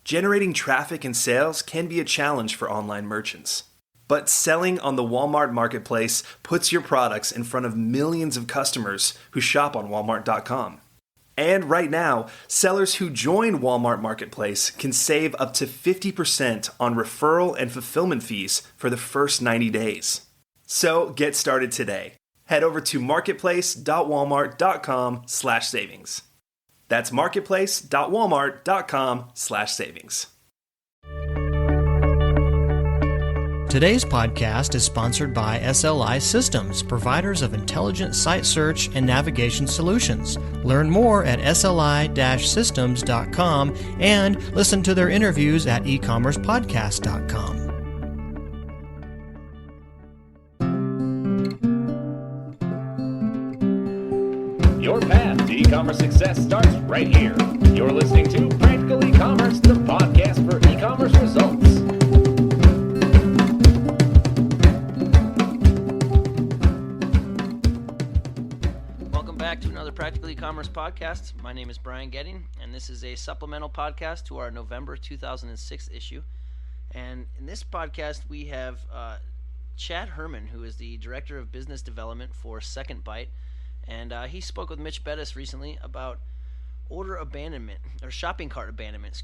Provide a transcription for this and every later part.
Generating traffic and sales can be a challenge for online merchants. But selling on the Walmart Marketplace puts your products in front of millions of customers who shop on Walmart.com. And right now, sellers who join Walmart Marketplace can save up to 50% on referral and fulfillment fees for the first 90 days. So get started today. Head over to marketplace.walmart.com/savings. That's marketplace.walmart.com/savings. Today's podcast is sponsored by SLI Systems, providers of intelligent site search and navigation solutions. Learn more at sli-systems.com and listen to their interviews at ecommercepodcast.com. Your path to e-commerce success starts right here. You're listening to Practical E-commerce, the podcast for e-commerce results. Welcome back to another Practical E-commerce podcast. My name is Brian Getting, and this is a supplemental podcast to our November 2006 issue. And in this podcast, we have Chad Herman, who is the Director of Business Development for Second Bite. And he spoke with Mitch Bettis recently about order abandonment, or shopping cart abandonment,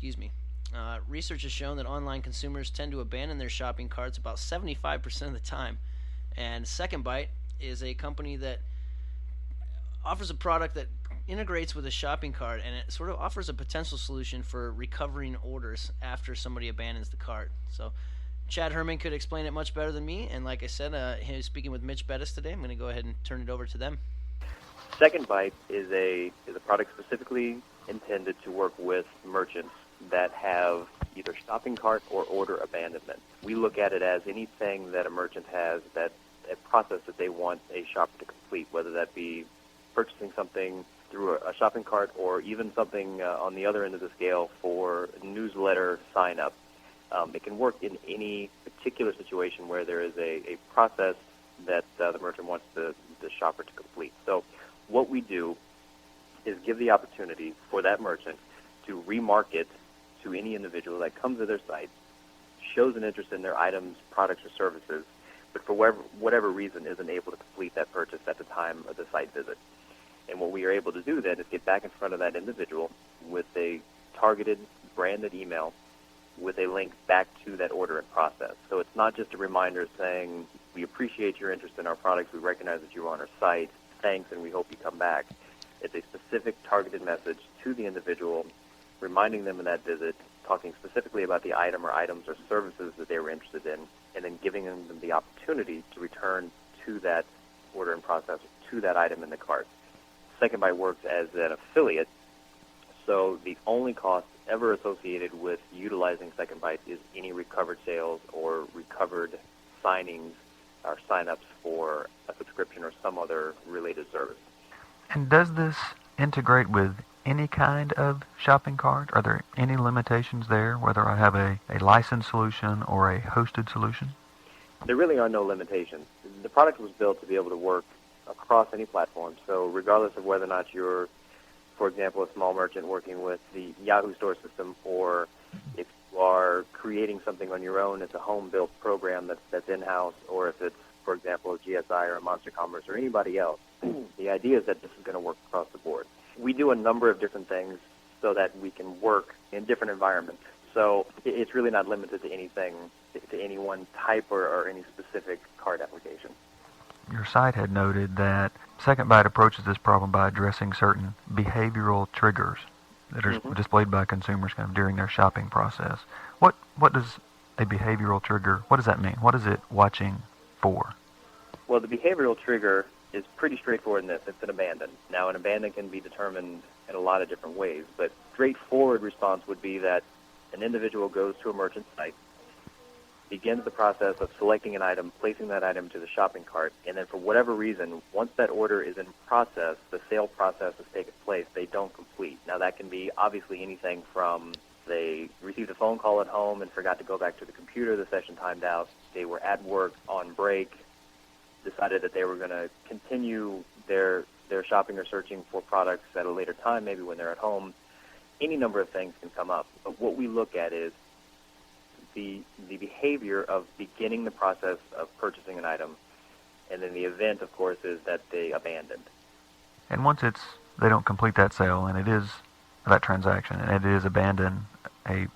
research has shown that online consumers tend to abandon their shopping carts about 75% of the time. And Second Bite is a company that offers a product that integrates with a shopping cart, and it sort of offers a potential solution for recovering orders after somebody abandons the cart. So Chad Herman could explain it much better than me, and like I said, he was speaking with Mitch Bettis today. I'm going to go ahead and turn it over to them. Second Bite is a product specifically intended to work with merchants that have either shopping cart or order abandonment. We look at it as anything that a merchant has, that a process that they want a shopper to complete, whether that be purchasing something through a shopping cart or even something on the other end of the scale for newsletter sign up. It can work in any particular situation where there is a process that the merchant wants the shopper to complete. So what we do is give the opportunity for that merchant to remarket to any individual that comes to their site, shows an interest in their items, products, or services, but for whatever reason isn't able to complete that purchase at the time of the site visit. And what we are able to do then is get back in front of that individual with a targeted, branded email with a link back to that order and process. So it's not just a reminder saying, we appreciate your interest in our products, we recognize that you're on our site, thanks, and we hope you come back. It's a specific targeted message to the individual, reminding them of that visit, talking specifically about the item or items or services that they were interested in, and then giving them the opportunity to return to that order and process, to that item in the cart. Second Bite works as an affiliate, so the only cost ever associated with utilizing Second Bite is any recovered sales or recovered signings or sign-ups for a subscription or some other related service. And does this integrate with any kind of shopping cart? Are there any limitations there, whether I have a licensed solution or a hosted solution? There really are no limitations. The product was built to be able to work across any platform, so regardless of whether or not you're, for example, a small merchant working with the Yahoo store system, or if you are creating something on your own, it's a home-built program that's in-house, or if it's, for example, a GSI or a Monster Commerce or anybody else, the idea is that this is going to work across the board. We do a number of different things so that we can work in different environments. So it's really not limited to anything, to any one type or any specific cart application. Your site had noted that Second Bite approaches this problem by addressing certain behavioral triggers that are displayed by consumers kind of during their shopping process. What does a behavioral trigger, what does that mean? What is it watching for? Well, the behavioral trigger is pretty straightforward in this. It's an abandon. Now, an abandon can be determined in a lot of different ways, but straightforward response would be that an individual goes to a merchant site, begins the process of selecting an item, placing that item to the shopping cart, and then for whatever reason, once that order is in process, the sale process has taken place, they don't complete. Now, that can be obviously anything from they received a phone call at home and forgot to go back to the computer, the session timed out, they were at work on break, decided that they were going to continue their shopping or searching for products at a later time, maybe when they're at home, any number of things can come up. But what we look at is the behavior of beginning the process of purchasing an item, and then the event, of course, is that they abandoned. And once they don't complete that sale and it is that transaction and it is abandoned, a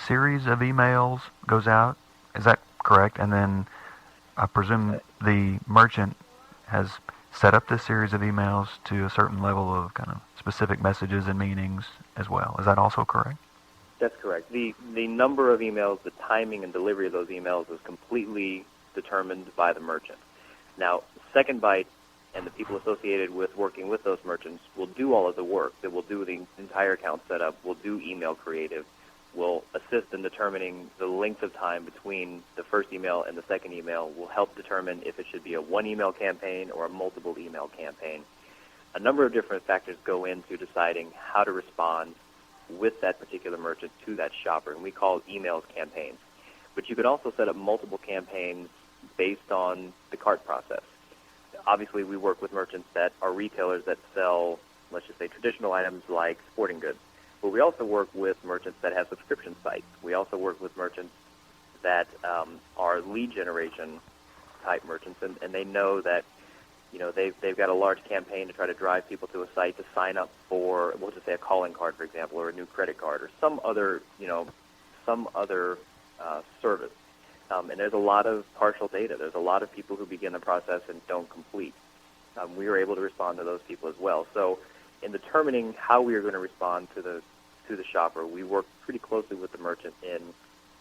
series of emails goes out. Is that correct? And then I presume the merchant has set up this series of emails to a certain level of kind of specific messages and meanings as well. Is that also correct? That's correct. The number of emails, the timing and delivery of those emails is completely determined by the merchant. Now, Second Bite and the people associated with working with those merchants will do all of the work. They will do the entire account setup, will do email creative, will assist in determining the length of time between the first email and the second email, will help determine if it should be a one-email campaign or a multiple email campaign. A number of different factors go into deciding how to respond with that particular merchant to that shopper, and we call emails campaigns. But you could also set up multiple campaigns based on the cart process. Obviously, we work with merchants that are retailers that sell, let's just say, traditional items like sporting goods. But we also work with merchants that have subscription sites. We also work with merchants that are lead generation type merchants, and they know that they've got a large campaign to try to drive people to a site to sign up for, we'll just say, a calling card, for example, or a new credit card, or some other service. And there's a lot of partial data. There's a lot of people who begin the process and don't complete. We are able to respond to those people as well. So in determining how we are going to respond to the shopper, we work pretty closely with the merchant in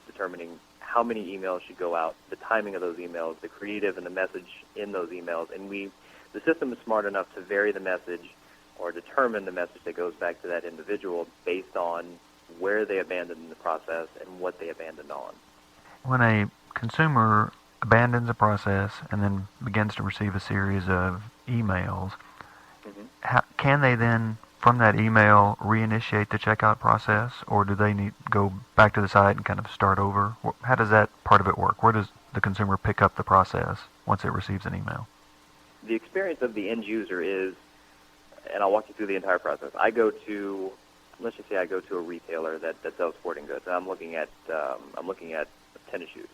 determining how many emails should go out, the timing of those emails, the creative and the message in those emails. And the system is smart enough to vary the message or determine the message that goes back to that individual based on where they abandoned in the process and what they abandoned on. When a consumer abandons a process and then begins to receive a series of emails, can they then, from that email, reinitiate the checkout process, or do they need to go back to the site and kind of start over? How does that part of it work? Where does the consumer pick up the process once it receives an email? The experience of the end user is, and I'll walk you through the entire process. Let's just say I go to a retailer that sells sporting goods, and I'm looking at tennis shoes.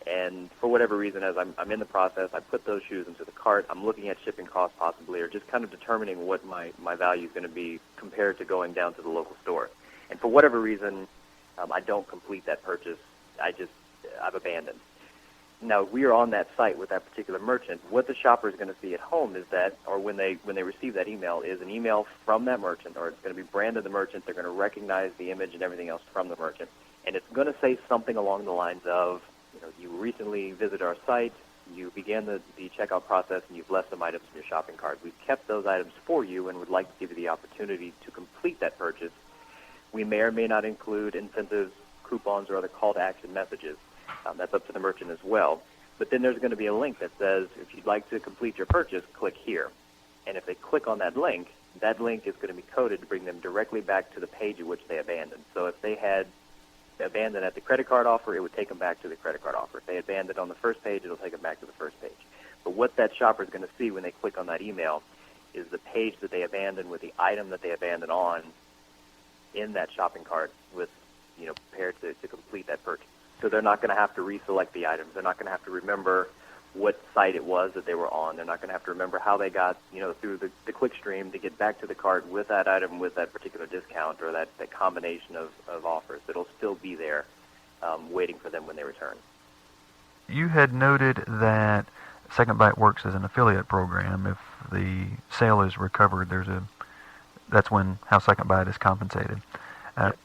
And for whatever reason, as I'm in the process, I put those shoes into the cart. I'm looking at shipping costs possibly, or just kind of determining what my value is going to be compared to going down to the local store. And for whatever reason, I don't complete that purchase. I've abandoned. Now, we are on that site with that particular merchant. What the shopper is going to see at home is that, or when they receive that email, is an email from that merchant, or it's going to be branded the merchant. They're going to recognize the image and everything else from the merchant. And it's going to say something along the lines of, you recently visited our site, you began the checkout process, and you've left some items in your shopping cart. We've kept those items for you and would like to give you the opportunity to complete that purchase. We may or may not include incentives, coupons, or other call-to-action messages. That's up to the merchant as well. But then there's going to be a link that says, if you'd like to complete your purchase, click here. And if they click on that link is going to be coded to bring them directly back to the page at which they abandoned. So if they had abandoned at the credit card offer, it would take them back to the credit card offer. If they abandoned on the first page, it'll take them back to the first page. But what that shopper is going to see when they click on that email is the page that they abandoned with the item that they abandoned on in that shopping cart with, prepared to complete that purchase. So they're not going to have to reselect the items. They're not going to have to remember what site it was that they were on. They're not going to have to remember how they got, through the click stream to get back to the cart with that item with that particular discount or that combination of offers. It'll still be there waiting for them when they return. You had noted that Second Bite works as an affiliate program. If the sale is recovered, that's how Second Bite is compensated.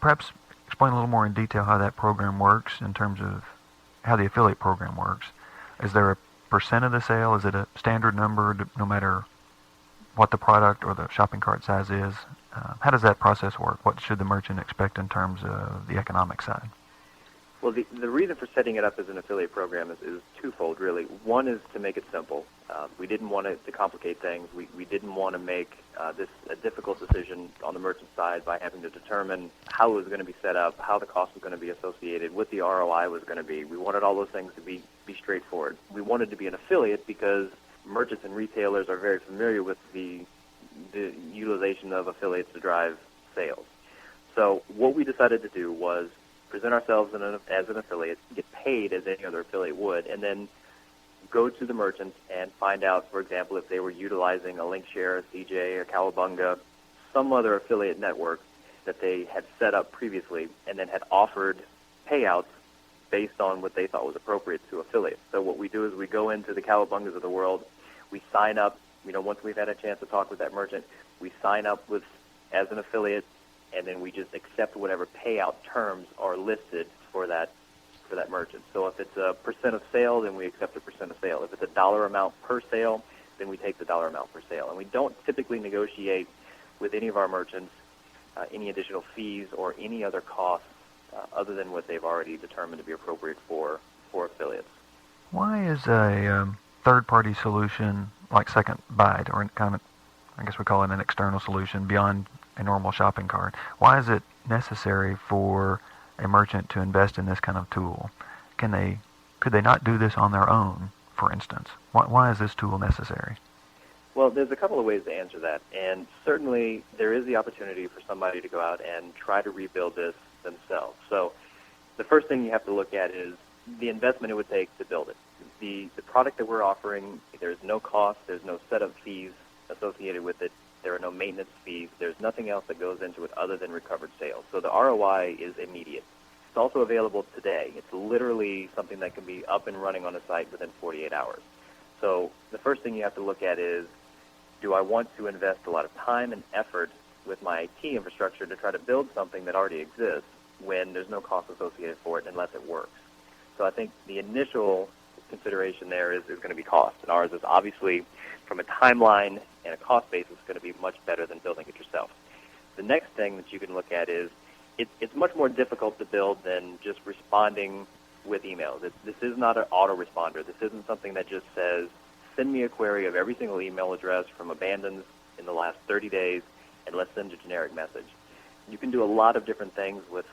Perhaps explain a little more in detail how that program works in terms of how the affiliate program works. Is there a percent of the sale? Is it a standard number no matter what the product or the shopping cart size is? How does that process work? What should the merchant expect in terms of the economic side? Well, the reason for setting it up as an affiliate program is twofold, really. One is to make it simple. We didn't want to complicate things. We didn't want to make this a difficult decision on the merchant side by having to determine how it was going to be set up, how the cost was going to be associated, what the ROI was going to be. We wanted all those things to be straightforward. We wanted to be an affiliate because merchants and retailers are very familiar with the utilization of affiliates to drive sales. So what we decided to do was present ourselves as an affiliate, get paid as any other affiliate would, and then go to the merchants and find out, for example, if they were utilizing a LinkShare, a CJ, a Cowabunga, some other affiliate network that they had set up previously and then had offered payouts based on what they thought was appropriate to affiliates. So what we do is we go into the Cowabungas of the world, we sign up, once we've had a chance to talk with that merchant, we sign up as an affiliate, and then we just accept whatever payout terms are listed for that merchant. So if it's a percent of sale, then we accept a percent of sale. If it's a dollar amount per sale, then we take the dollar amount per sale. And we don't typically negotiate with any of our merchants any additional fees or any other costs other than what they've already determined to be appropriate for affiliates. Why is a third-party solution like Second Bite, or kind of, I guess we call it an external solution beyond a normal shopping cart, why is it necessary for a merchant to invest in this kind of tool? Could they not do this on their own, for instance? Why is this tool necessary? Well, there's a couple of ways to answer that, and certainly there is the opportunity for somebody to go out and try to rebuild this themselves. So the first thing you have to look at is the investment it would take to build it. The product that we're offering, there's no cost, there's no setup fees associated with it, there are no maintenance fees, there's nothing else that goes into it other than recovered sales. So the ROI is immediate. It's also available today. It's literally something that can be up and running on a site within 48 hours. So the first thing you have to look at is, do I want to invest a lot of time and effort with my IT infrastructure to try to build something that already exists when there's no cost associated for it unless it works? So I think the initial consideration there is going to be cost, and ours is obviously, from a timeline and a cost basis, going to be much better than building it yourself. The next thing that you can look at is it's much more difficult to build than just responding with emails. This is not an autoresponder. This isn't something that just says, send me a query of every single email address from abandons in the last 30 days, and let's send a generic message. You can do a lot of different things with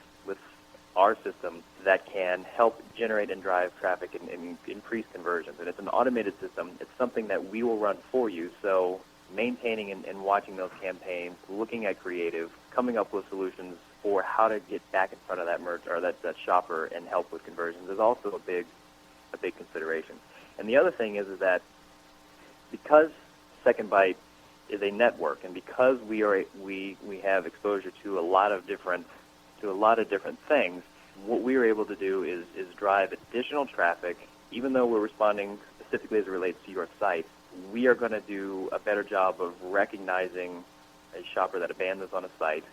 our system that can help generate and drive traffic and increase conversions. And it's an automated system. It's something that we will run for you. So maintaining and watching those campaigns, looking at creative, coming up with solutions for how to get back in front of that merchant or that shopper and help with conversions is also a big consideration. And the other thing is that because Second Bite is a network, and because we have exposure to a lot of different things, what we are able to do is drive additional traffic. Even though we're responding specifically as it relates to your site, we are going to do a better job of recognizing a shopper that abandons on a site,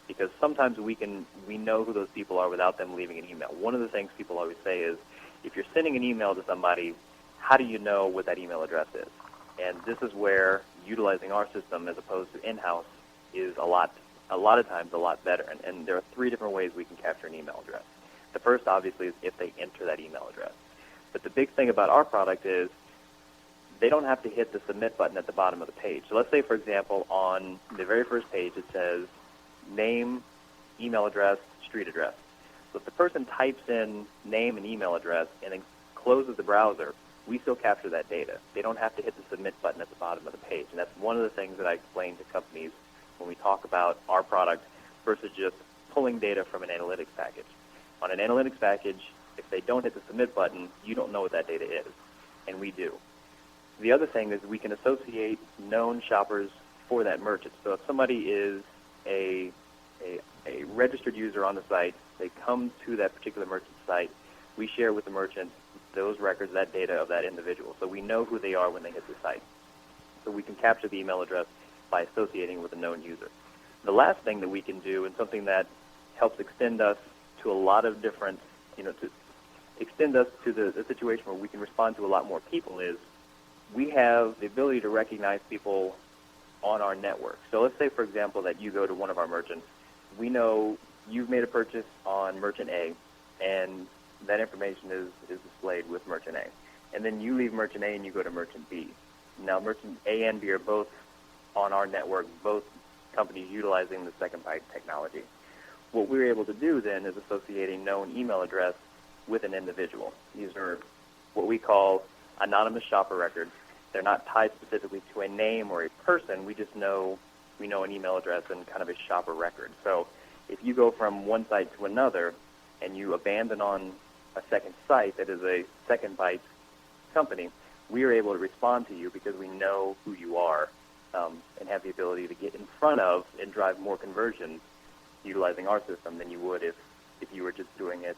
because sometimes we know who those people are without them leaving an email. One of the things people always say is, if you're sending an email to somebody, how do you know what that email address is? And this is where utilizing our system as opposed to in-house is a lot of times a lot better. And there are 3 different ways we can capture an email address. The first, obviously, is if they enter that email address. But the big thing about our product is they don't have to hit the submit button at the bottom of the page. So let's say, for example, on the very first page it says name, email address, street address. So if the person types in name and email address and then closes the browser, we still capture that data. They don't have to hit the submit button at the bottom of the page. And that's one of the things that I explain to companies when we talk about our product versus just pulling data from an analytics package. On an analytics package, if they don't hit the submit button, you don't know what that data is, and we do. The other thing is we can associate known shoppers for that merchant. So if somebody is a registered user on the site, they come to that particular merchant's site, we share with the merchant those records, that data of that individual. So we know who they are when they hit the site. So we can capture the email address by associating with a known user. The last thing that we can do, and something that helps extend us to a lot of different, to extend us to the situation where we can respond to a lot more people, is we have the ability to recognize people on our network. So let's say, for example, that you go to one of our merchants. We know you've made a purchase on merchant A, and that information is displayed with merchant A. And then you leave merchant A and you go to merchant B. Now, merchant A and B are both on our network, both companies utilizing the Second Bite technology. What we're able to do then is associate a known email address with an individual. These are what we call anonymous shopper records. They're not tied specifically to a name or a person. We just know an email address and kind of a shopper record. So if you go from one site to another and you abandon on a second site that is a Second Bite company, we are able to respond to you because we know who you are, and have the ability to get in front of and drive more conversions utilizing our system than you would if you were just doing it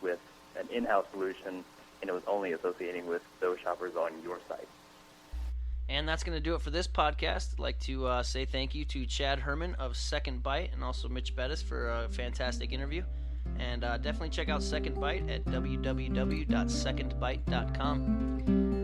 with an in-house solution and it was only associating with those shoppers on your site. And that's going to do it for this podcast. I'd like to say thank you to Chad Herman of Second Bite and also Mitch Bettis for a fantastic interview. And definitely check out Second Bite at www.secondbite.com.